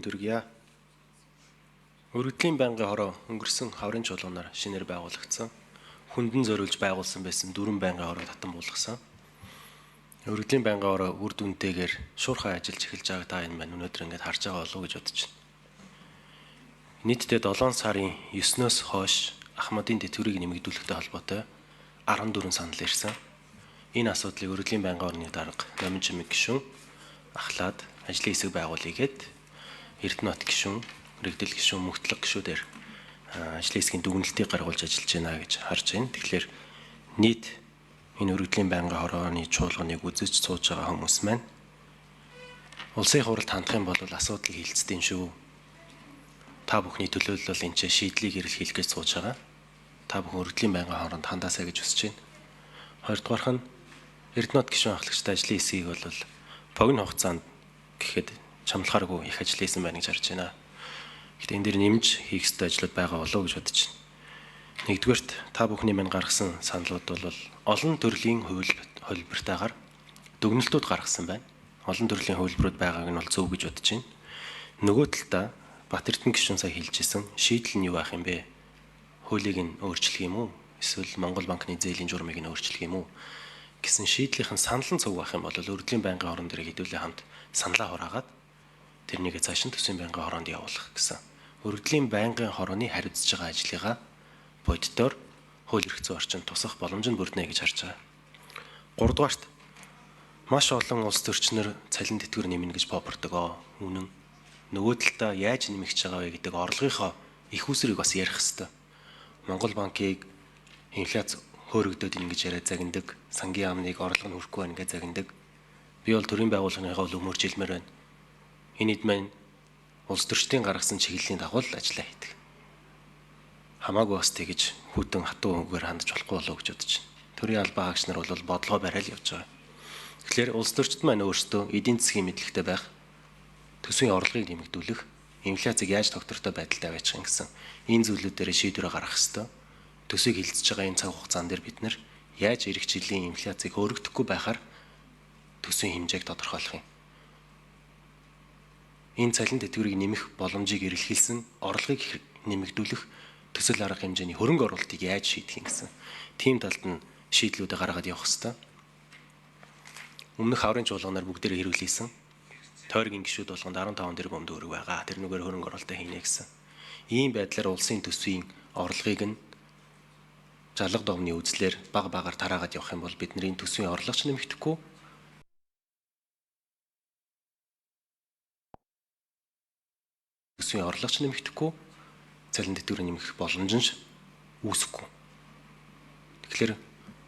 Төргийа. Өргөдлийн байнгын хороо өнгөрсөн хаврын чуулганаар шинээр байгуулагдсан. Хүндэн зориулж байгуулсан байсан 4 байнгын хороо татан буулгасан. Өргөдлийн байнгын хороо үр дүнтэйгээр шуурхай ажиллаж эхэлж байгааг та энэ маань өнөөдөр ингээд харж байгаа болов уу гэж бодож байна. Нийтдээ 7 сарын 9-өөс хойш Ахмадын тэтгэврийг нэмэгдүүлэхтэй холбоотой 14 санал ирсэн. Энэ асуудлыг өргөдлийн байнгын орны дарга Номин Чимэг гишүүн ахлаад ажлын хэсэг байгуулъя гэд Эрдэнэт гишүүн, Рэгдэл гишүүн, Мөгтлөг гишүүдээр ажлын хэсгийн дүгнэлтийг гаргуулж ажиллаж байна гэж харж байна. Тэгэхээр нийт энэ өргөдлийн байнгын хорооны чуулганыг үзэж сууж байгаа хүмүүс маань улсын хуралд хандах юм бол асуудал хилцдэм шүү. Та бүхний төлөөлөл энэ ч шийдлийг эрэлхийлэх гэж сууж байгаа. Та бүхэн өргөдлийн байнгын хороонд хандаасаа гэж хүсэж байна. Хоёрдугаарх нь Эрдэнэт гишүүн ахлагчтай ажлын хэсгийг бол богино хугацаанд гэхэд чамлахааргүй их ажил хийсэн байна гэж харж байна. Гэхдээ энэ дээр нэмж хийх ёстой ажлууд байгаа болов уу гэж бодож байна. Нэгдүгээрт та бүхний мань гаргасан саналууд бол олон төрлийн хувилбартаагаар дүгнэлтүүд гаргасан байна. Олон төрлийн хувилбарууд байгааг нь бол зөв гэж бодож байна. Нөгөө талдаа Бат Эрдэнэ гишүүн сая хэлжсэн шийдэл нь юу байх юм бэ? Хуулийг нь өөрчлөх юм уу? Эсвэл Монгол банкны зээлийн журмыг нь өөрчлөх юм уу? Гэсэн шийдлийнхэн санал нь цуг байх юм бол өргөдлийн байнгын хорон дээр хэдүүлээ хамт саналаа хураагаад тэрнийг цааш нь төсвийн байнгын хороонд явуулах гэсэн. Өргөдлийн байнгын хорооны хариуцж байгаа ажлыгаа боддоор хууль эрх зүйн орчинд тусах боломж нь бүрднэ гэж харж байгаа. Гуравдугаарт маш олон улс төрчнөр цалин тэтгэвэр нэмнэ гэж бобрдог. Үнэн. Нөгөө талдаа яаж нэмэгч байгаа вэ гэдэг орлогынхоо их усрыг бас ярих хэрэгтэй. Монгол банкыг инфляц хөөрөгдөд ингэж яриад загнадаг, сангийн яамныг орлого нь хүрэхгүй байна гэж загнадаг. Би бол төрийн байгууллагынхаа өмөрч хэлмээр байна. Энэ хэд маань улс төрчдийн гаргасан чиглэлийн дагуу л ажиллаа хийдэг. Хамаагүй бас тэгж хүйтэн хатуу үгээр хандж болохгүй болов гэж бодож байна. Төрийн албан хаагч нар бол бодлогоо барайл явж байгаа. Тэгэхээр улс төрчд маань өөрсдөө эдийн засгийн мэдлэгтэй байх, төсвийн орлогыг нэмэгдүүлэх, инфляцийг яаж тогтвортой байдалтай байчих юм гэсэн энэ зүйлүүд дээр шийдвэр гаргах ёстой. Төсвийг хилцэж байгаа энэ цаг хугацаан дээр бид нар яаж эх жилийн инфляцийг өөрөгдөхгүй байхаар төсвийн хэмжээг тодорхойлох юм. Энэ цалин тэтгэврийг нэмэх боломжийг эрэлхийлсэн, орлогыг нэмэгдүүлэх төсөл арга хэмжээний хөрөнгө оруулалтыг яаж шийдэх юм гэсэн тийм талд нь шийдлүүдээ гаргаад явах ёстой. Өмнөх хаврын чуулганаар бүгдээрээ хэрүүлсэн. Тойргийн гишүүд болгонд 15 тэрбум төгрөг байгаа. Тэрнүүгээр хөрөнгө оруулалтаа хийнэ гэсэн. Ийм байдлаар улсын төсвийн орлогыг нь жалга довны үзлэр баг багаар тараагаад явах юм бол бидний төсвийн орлого ч нэмэгдэхгүй. Төсвийн орлого ч нэмэгдэхгүй. Цалин тэтгэвэр нэмэх боломж нь үүсэхгүй. Тэгэхээр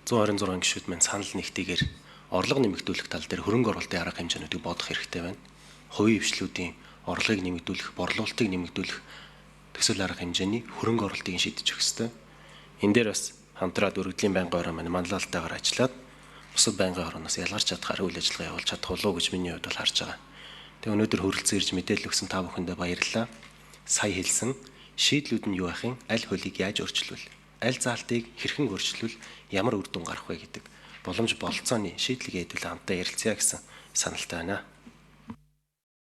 126 гишүүд маань санал нэгтгээр орлого нэмэгдүүлэх тал дээр хөрөнгө оруулалтын арга хэмжээнүүдийг бодох хэрэгтэй байна. Хувийн хвшлүүдийн орлогыг нэмэгдүүлэх, борлуулалтыг нэмэгдүүлэх төсөл арга хэмжээний хөрөнгө оруулалтыг шийдэж өгөх хэрэгтэй. Энэ дээр бас хамтраад өргөдлийн байнгын хороо маань манлайлалтайгаар ажиллаад бусад байнгын хорооноос ялгарч чадхаар үйл ажиллагаа явуулж чадах болов уу гэж миний хувьд бол харж байгаа. Тэгээ өнөөдөр хүрэлцэн ирж мэдээлэл өгсөн та бүхэндээ баярлалаа. Сая хэлсэн шийдлүүд нь юу байх юм? Аль хуулийг яаж өөрчлөвл? Аль заалтыг хэрхэн өөрчлөвл? Ямар үр дүн гарах вэ гэдэг боломж бололцооны шийдлийг хэдүүлээ хамтдаа ярилцъя гэсэн саналтай байна.